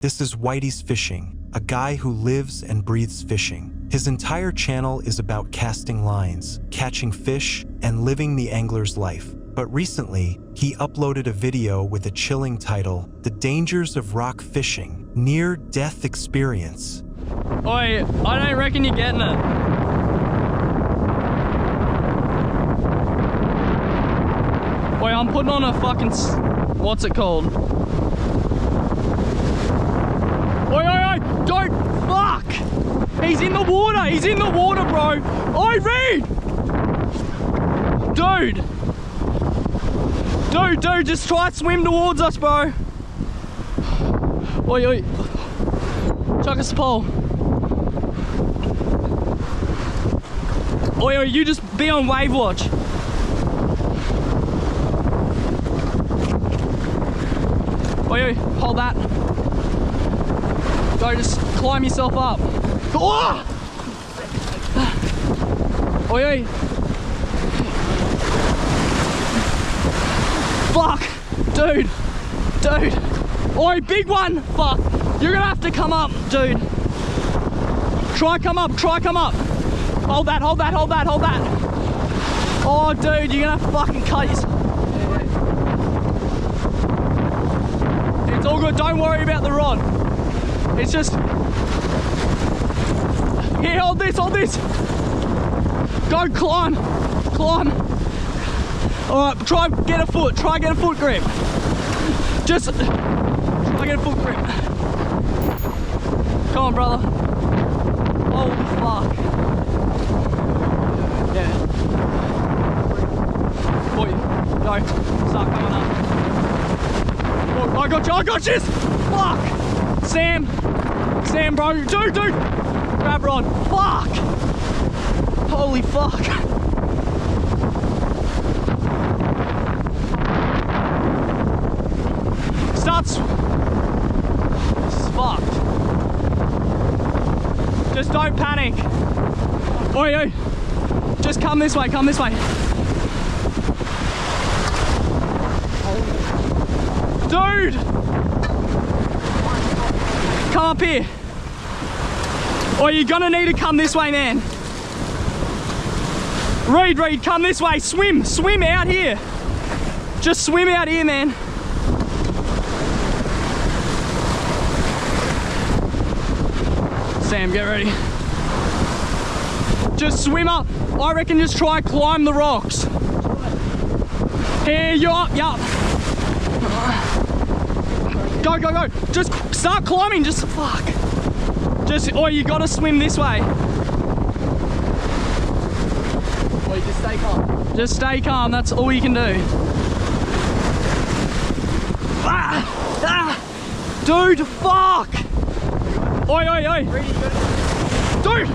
This is Whitey's Fishing, a guy who lives and breathes fishing. His entire channel is about casting lines, catching fish, and living the angler's life. But recently, he uploaded a video with a chilling title, The Dangers of Rock Fishing, Near-Death Experience. Oi, I don't reckon you're getting it. Oi, I'm putting on a fucking, what's it called? Oi, oi, oi, don't, fuck! He's in the water, bro! Oi, Reed! Dude, just try to swim towards us, bro. Oi, oi. Chuck us a pole. Oi, oi, you just be on wave watch. Oi, oi, hold that. Go, just climb yourself up. Oh! Oi, oi. Fuck! Dude! Oi, big one! Fuck! You're gonna have to come up, dude. Try come up. Hold that. Oh, dude, you're gonna have to fucking cut yourself. It's all good, don't worry about the rod. It's just... Here, hold this. Go, climb. Alright, try get a foot grip. Just try get a foot grip. Come on, brother. Holy fuck. Yeah. Boy, go. Start coming up. Oh, I got you. Fuck. Sam, bro. Dude. Grab rod. Fuck. Holy fuck. This is fucked. Just don't panic. Oi. Just come this way. Dude! Come up here. Oi, you're gonna need to come this way, man. Reed, come this way. Swim out here. Just swim out here, man. Sam, get ready. Just swim up. I reckon just try climb the rocks. Here, you're up, yup. Go. Just start climbing, just fuck. You gotta swim this way. Oi, just stay calm. Just stay calm, that's all you can do. Dude, fuck! Oi. Dude!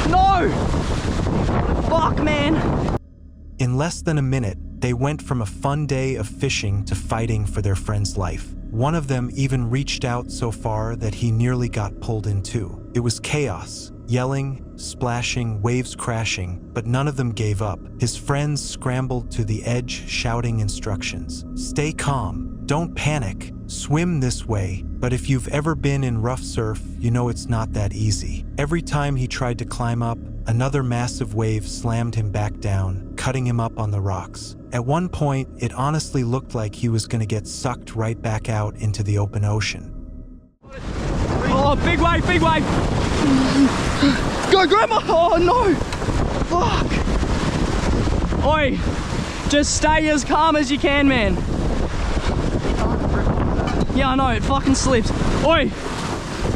No! Fuck, man. In less than a minute, they went from a fun day of fishing to fighting for their friend's life. One of them even reached out so far that he nearly got pulled in too. It was chaos. Yelling, splashing, waves crashing, but none of them gave up. His friends scrambled to the edge, shouting instructions. Stay calm. Don't panic. Swim this way. But if you've ever been in rough surf, you know it's not that easy. Every time he tried to climb up, another massive wave slammed him back down, cutting him up on the rocks. At one point, it honestly looked like he was going to get sucked right back out into the open ocean. Oh, big wave. Go, Grandma! Oh, no! Fuck! Oi, just stay as calm as you can, man. Yeah, I know, it fucking slipped. Oi!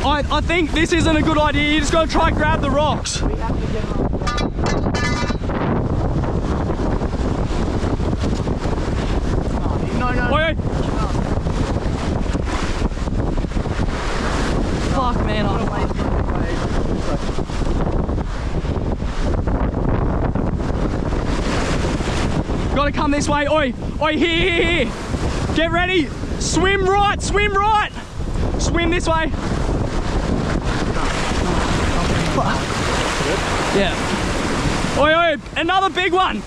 I think this isn't a good idea. You just gotta try and grab the rocks. We have to get up. No. Oi! Fuck, man. Gotta come this way. Oi, here. Get ready. Swim right. Swim this way. Yeah. Oi, another big one.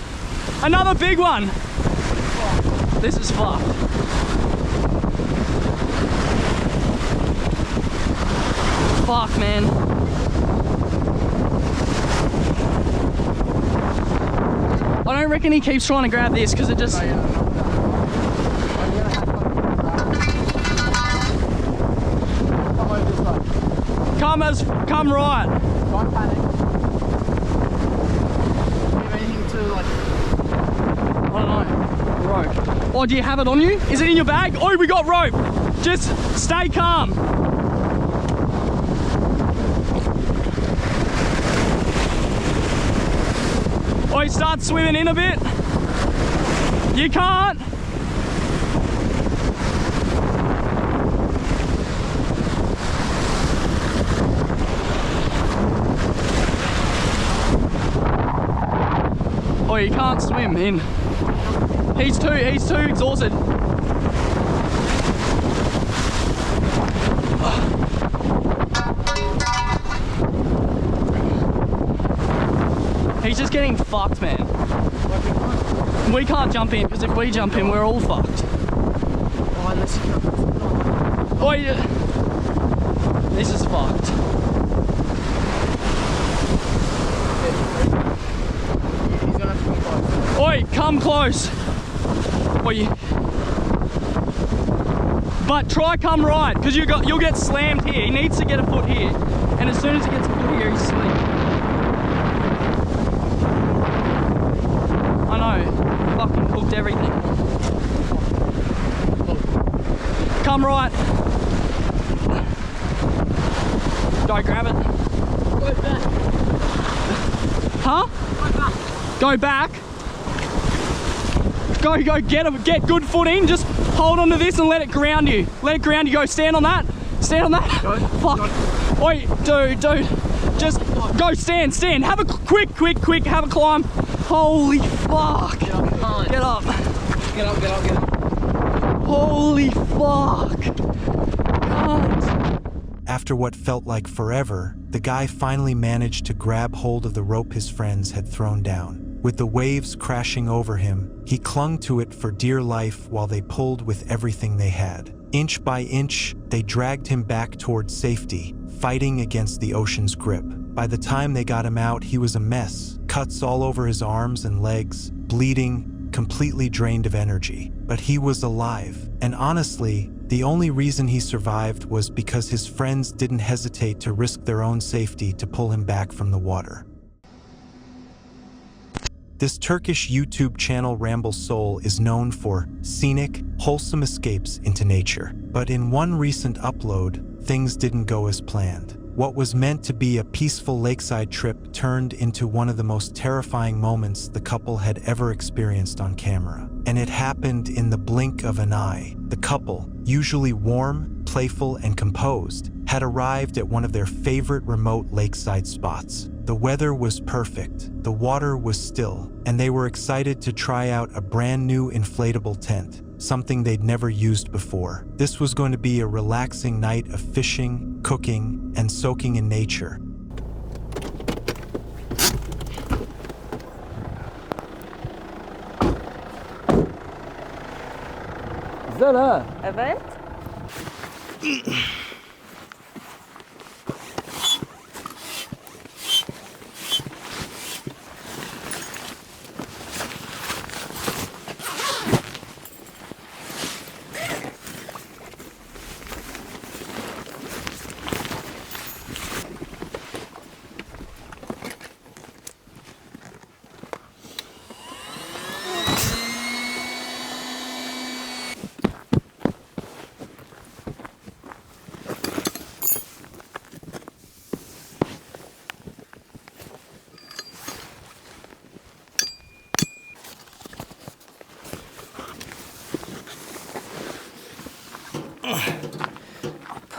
This is fucked. Fuck, man. I don't reckon he keeps trying to grab this because it just... Come right. Don't panic. Do you have anything to like... I don't know. Rope. Oh, do you have it on you? Is it in your bag? Oh, we got rope. Just stay calm. Oh, start swimming in a bit. You can't. Oh, you can't swim in. He's too exhausted. He's just getting fucked, man. We can't jump in, because if we jump in, we're all fucked. Oh, unless you can... Oh, yeah. This is fucked. He's gonna have to come close. Oi, come close. Oi. But try come right, because you'll get slammed here. He needs to get a foot here. And as soon as he gets a foot here, he's slammed. I know. Fucking hooked everything. Come right. Go grab it. Go back. Huh? Go back. Go get good foot in. Just hold on to this and let it ground you. Let it ground you. Go stand on that. Stand on that. Go. Fuck. Oi, dude. Just go stand. Have a quick. Have a climb. Holy fuck. Get up. Get up. Get up. Holy fuck. God. After what felt like forever, the guy finally managed to grab hold of the rope his friends had thrown down. With the waves crashing over him, he clung to it for dear life while they pulled with everything they had. Inch by inch, they dragged him back towards safety, fighting against the ocean's grip. By the time they got him out, he was a mess, cuts all over his arms and legs, bleeding, completely drained of energy. But he was alive, and honestly, the only reason he survived was because his friends didn't hesitate to risk their own safety to pull him back from the water. This Turkish YouTube channel Ramble Soul is known for scenic, wholesome escapes into nature. But in one recent upload, things didn't go as planned. What was meant to be a peaceful lakeside trip turned into one of the most terrifying moments the couple had ever experienced on camera. And it happened in the blink of an eye. The couple, usually warm, playful, and composed, had arrived at one of their favorite remote lakeside spots. The weather was perfect, the water was still, and they were excited to try out a brand new inflatable tent, something they'd never used before. This was going to be a relaxing night of fishing, cooking, and soaking in nature. Evet.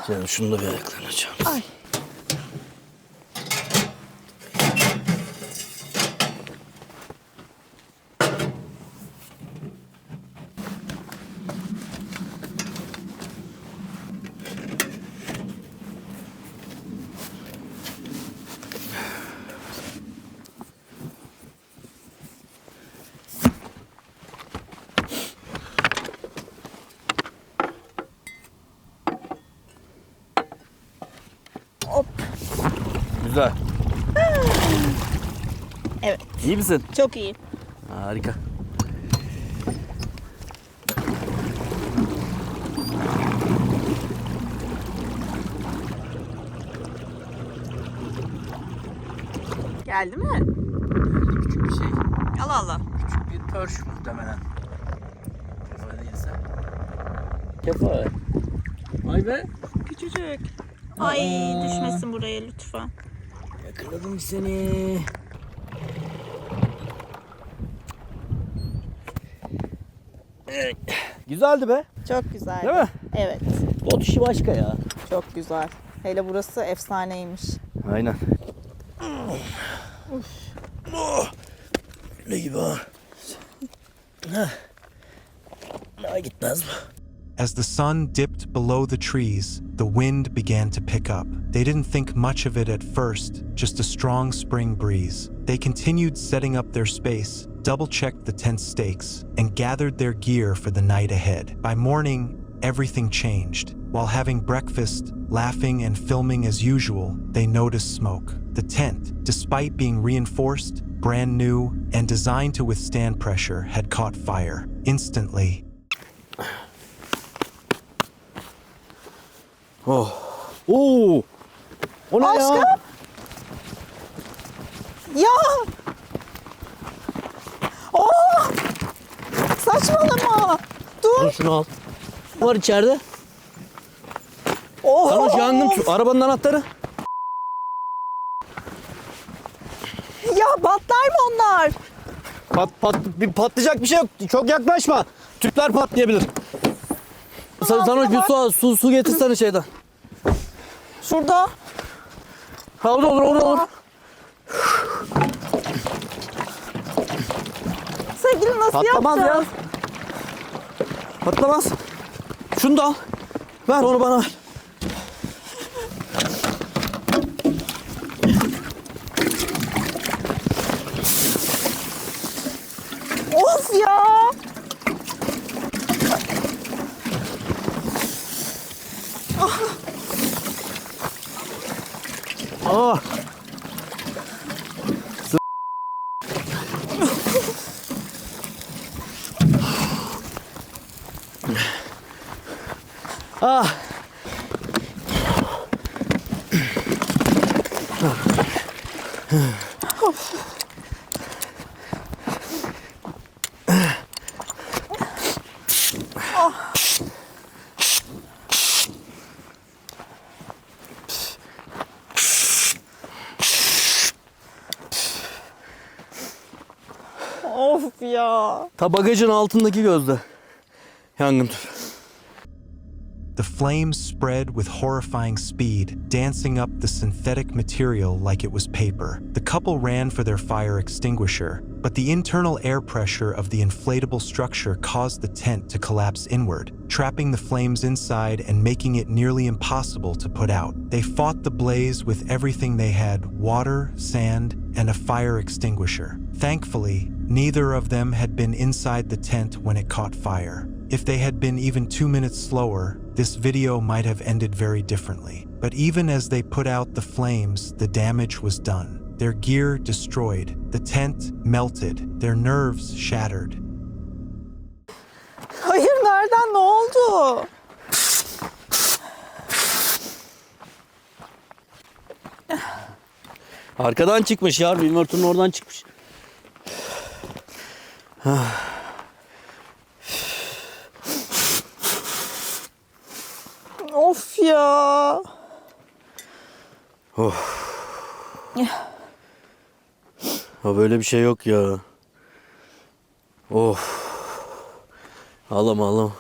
Canım şunu da bir ayaklarını açalım. Ay. Hop. Güzel. Evet. İyi misin? Çok iyi. Harika. Geldi mi? Küçük bir şey. Allah Allah. Küçük bir pörş muhtemelen. Kefa değilse. Kefa. Vay be. Küçücük. Ay düşmesin buraya lütfen. Yakaladım seni. Güzeldi be. Çok güzel. Değil mi? Evet. Bot işi başka ya. Çok güzel. Hele burası efsaneymiş. Aynen. Ne gibi ha? Daha gitmez bu. As the sun dipped below the trees, the wind began to pick up. They didn't think much of it at first, just a strong spring breeze. They continued setting up their space, double-checked the tent stakes, and gathered their gear for the night ahead. By morning, everything changed. While having breakfast, laughing and filming as usual, they noticed smoke. The tent, despite being reinforced, brand new, and designed to withstand pressure, had caught fire. Instantly, Oh. Oo. O ne ya? Aşkım. Ya. Oh. Saçmalama. Dur. Al şunu al. Ne var içeride? Oh. Sana yangın arabanın anahtarı. Ya patlar mı onlar? Patlayacak bir şey yok. Çok yaklaşma. Tüpler patlayabilir. Sana bir su getirsene şeyden. Şurada. Ha olur. Sevgili nasıl Patlamaz ya. yapacağız? Patlamaz. Şunu da al. Ver onu bana ver. Of ya. Aa. Ah. Of ya. Ta bagajın altındaki gözde. Yangın tüpü. the flames spread with horrifying speed, dancing up the synthetic material like it was paper. The couple ran for their fire extinguisher, but the internal air pressure of the inflatable structure caused the tent to collapse inward, trapping the flames inside and making it nearly impossible to put out. They fought the blaze with everything they had: water, sand, and a fire extinguisher. Thankfully, neither of them had been inside the tent when it caught fire. If they had been even 2 minutes slower, this video might have ended very differently. But even as they put out the flames, the damage was done. Their gear destroyed, the tent melted, their nerves shattered. Hayır, nereden, ne oldu? Arkadan çıkmış ya, invertörün oradan çıkmış. Of ya. Ha, böyle bir şey yok ya. Of. Ağlama ağlama.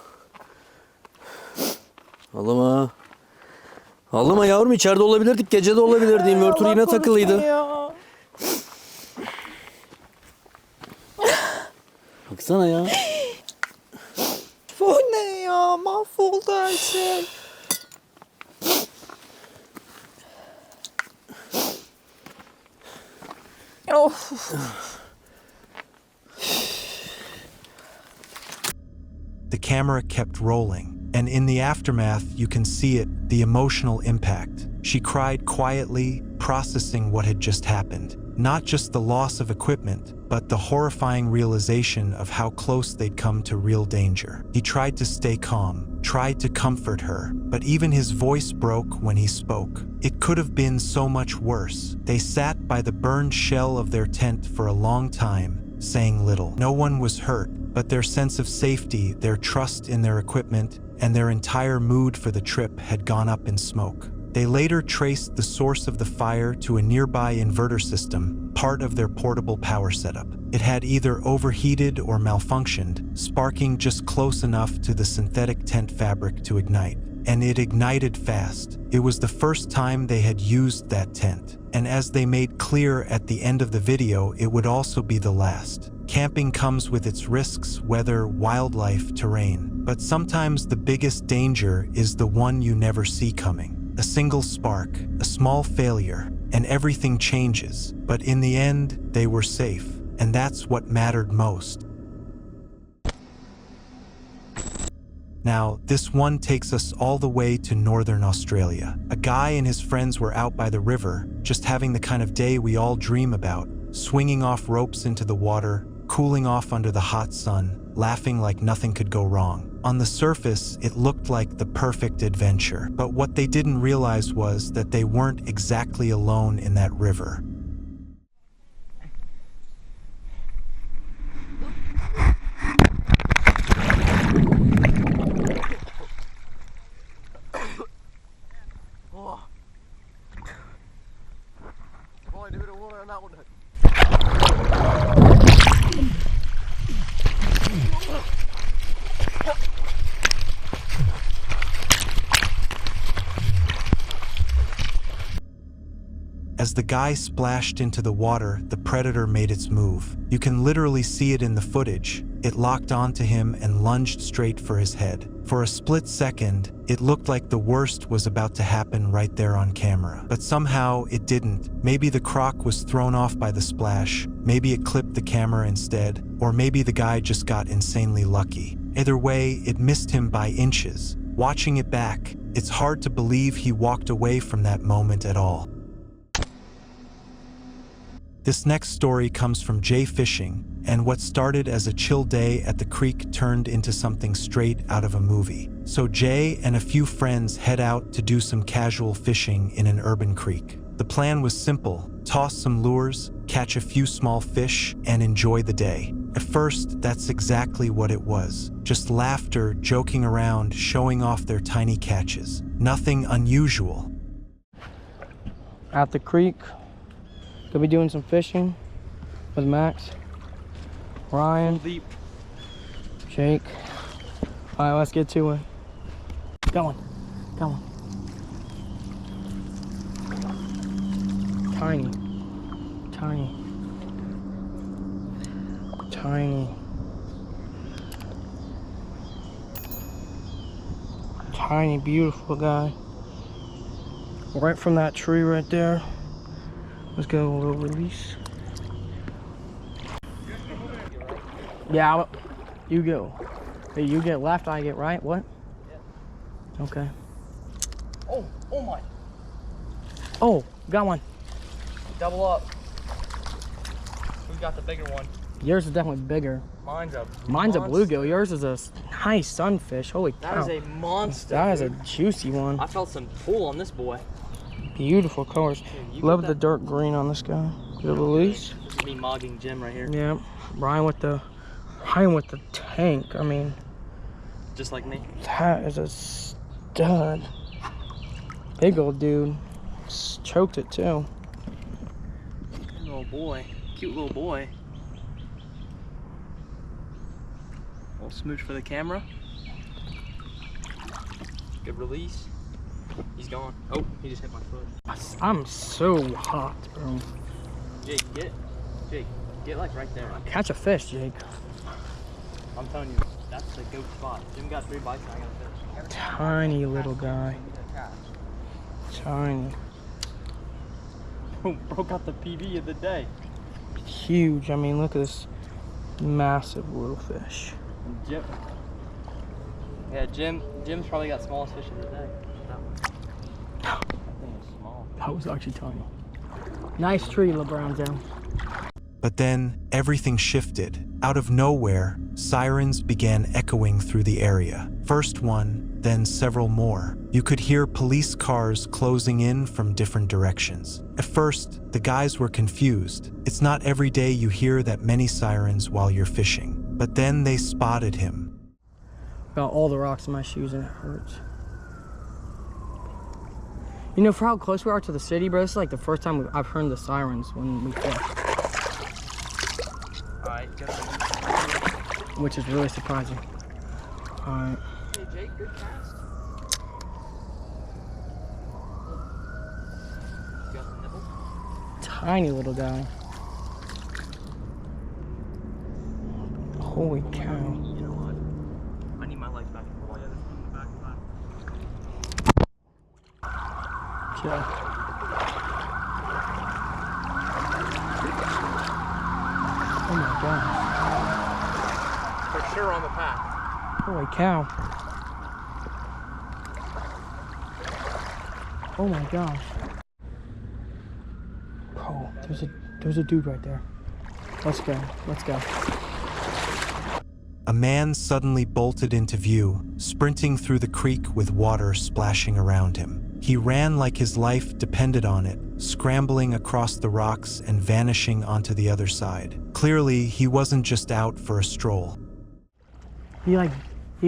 Ağlama. Ağlama yavrum, içeride olabilirdik, gece de olabilirdi. İnvertör yine takılıydı. Ya. Baksana ya. Bu ne ya? Mahvoldu her şey. Of. The camera kept rolling, and in the aftermath, you can see it, the emotional impact. She cried quietly, processing what had just happened. Not just the loss of equipment, but the horrifying realization of how close they'd come to real danger. He tried to stay calm, tried to comfort her, but even his voice broke when he spoke. It could have been so much worse. They sat by the burned shell of their tent for a long time, saying little. No one was hurt, but their sense of safety, their trust in their equipment, and their entire mood for the trip had gone up in smoke. They later traced the source of the fire to a nearby inverter system, part of their portable power setup. It had either overheated or malfunctioned, sparking just close enough to the synthetic tent fabric to ignite. And it ignited fast. It was the first time they had used that tent. And as they made clear at the end of the video, it would also be the last. Camping comes with its risks, weather, wildlife, terrain. But sometimes the biggest danger is the one you never see coming. A single spark, a small failure, and everything changes. But in the end, they were safe, and that's what mattered most. Now, this one takes us all the way to northern Australia. A guy and his friends were out by the river, just having the kind of day we all dream about, swinging off ropes into the water, cooling off under the hot sun, laughing like nothing could go wrong. On the surface, it looked like the perfect adventure, but what they didn't realize was that they weren't exactly alone in that river. As the guy splashed into the water, the predator made its move. You can literally see it in the footage. It locked onto him and lunged straight for his head. For a split second, it looked like the worst was about to happen right there on camera. But somehow it didn't. Maybe the croc was thrown off by the splash, maybe it clipped the camera instead, or maybe the guy just got insanely lucky. Either way, it missed him by inches. Watching it back, it's hard to believe he walked away from that moment at all. This next story comes from Jay Fishing, and what started as a chill day at the creek turned into something straight out of a movie. So Jay and a few friends head out to do some casual fishing in an urban creek. The plan was simple: toss some lures, catch a few small fish, and enjoy the day. At first, that's exactly what it was. Just laughter, joking around, showing off their tiny catches. Nothing unusual. At the creek. Gonna be doing some fishing with Max, Ryan, Jake. All right, let's get to it. Go on. Tiny. Tiny, beautiful guy. Right from that tree right there. Let's go, a little release. Yeah, you go. Hey, you get left, I get right. What? Yeah. Okay. Oh my. Oh, got one. Double up. Who's got the bigger one? Yours is definitely bigger. Mine's a bluegill. Yours is a nice sunfish. Holy cow. That is a monster. That is a juicy one. I felt some pull on this boy. Beautiful colors. Love the dark green on this guy. Good release. This is me mogging Jim right here. Yeah. Ryan with the tank. I mean, just like me. That is a stud. Big old dude. Choked it too. Little boy. Cute little boy. Little smooch for the camera. Good release. He's gone. Oh, he just hit my foot. I'm so hot, bro. Jake, get like right there. Catch a fish, Jake. I'm telling you, that's the goat spot. Jim got 3 bites and I got a fish. Tiny little guy. Tiny. Broke out the PB of the day. Huge. I mean, look at this massive little fish. Jim. Yeah, Jim's probably got smallest fish of the day. That one. That thing is That was actually tiny. Nice tree, LeBron James. But then, everything shifted. Out of nowhere, sirens began echoing through the area. First one, then several more. You could hear police cars closing in from different directions. At first, the guys were confused. It's not every day you hear that many sirens while you're fishing. But then they spotted him. Got all the rocks in my shoes and it hurts. You know, for how close we are to the city, bro, this is like the first time I've heard the sirens when we fish. Alright, good. Which is really surprising. Alright. Hey Jake, good cast. You got the nibble? Tiny little guy. Holy cow. You know what? I need my legs back. Oh yeah, there's one in the back. Yeah. Oh my gosh. For sure on the path. Holy cow. Oh my gosh. Oh, there's a dude right there. Let's go. Let's go. A man suddenly bolted into view, sprinting through the creek with water splashing around him. He ran like his life depended on it, scrambling across the rocks and vanishing onto the other side. Clearly, he wasn't just out for a stroll. He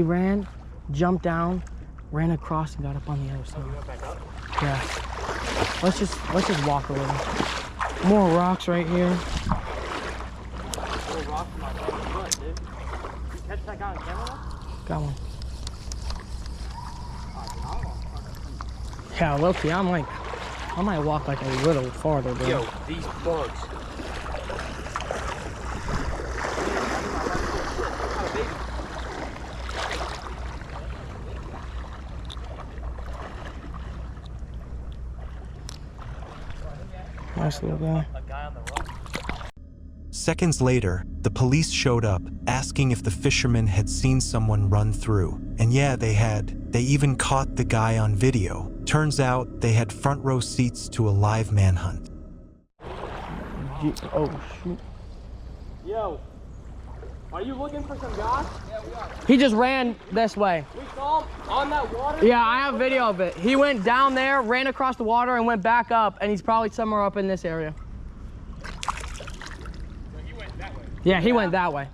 ran, jumped down, ran across and got up on the other side. You went back up? Yeah. Let's just walk a little. More rocks right here. Little rock from my foot, dude. Did you catch that guy on camera? Got one. Oh, dude, I don't want to Yeah, low-key, I might walk like a little farther, bro. Yo, these bugs. Nice little guy. A guy on the rock. Seconds later, the police showed up, asking if the fishermen had seen someone run through. And yeah, they had. They even caught the guy on video. Turns out they had front row seats to a live manhunt. Oh, shoot. Yo, are you looking for some guys? Yeah, we are. He just ran this way. We saw him on that water. Yeah, I have video of it. He went down there, ran across the water, and went back up, and he's probably somewhere up in this area. So he went that way. Yeah, he went that way.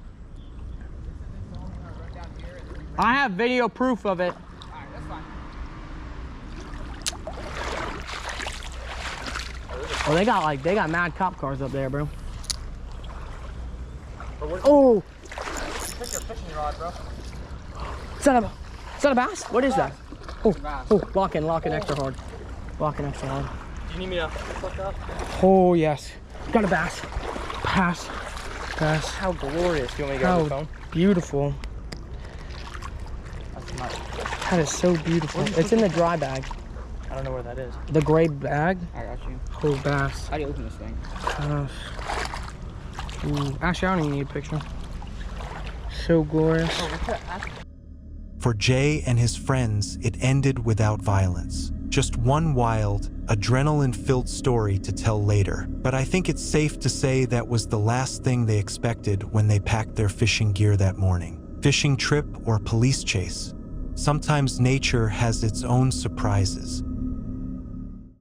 I have video proof of it. Alright, that's fine. Oh, they got mad cop cars up there, bro. Oh! Pick your fishing rod, bro. Is that a bass? What is that? Oh, lock in extra hard. Lock in extra hard. Do you need me to fuck up? Oh, yes. Got a bass. Pass. How glorious. You want me to grab the phone? Beautiful. That's nice. That is so beautiful. It's in the dry bag. I don't know where that is. The gray bag. I got you. Oh, bass. How do you open this thing? Ooh. Actually, I don't even need a picture. So glorious. For Jay and his friends, it ended without violence. Just one wild, adrenaline-filled story to tell later. But I think it's safe to say that was the last thing they expected when they packed their fishing gear that morning. Fishing trip or police chase. Sometimes nature has its own surprises.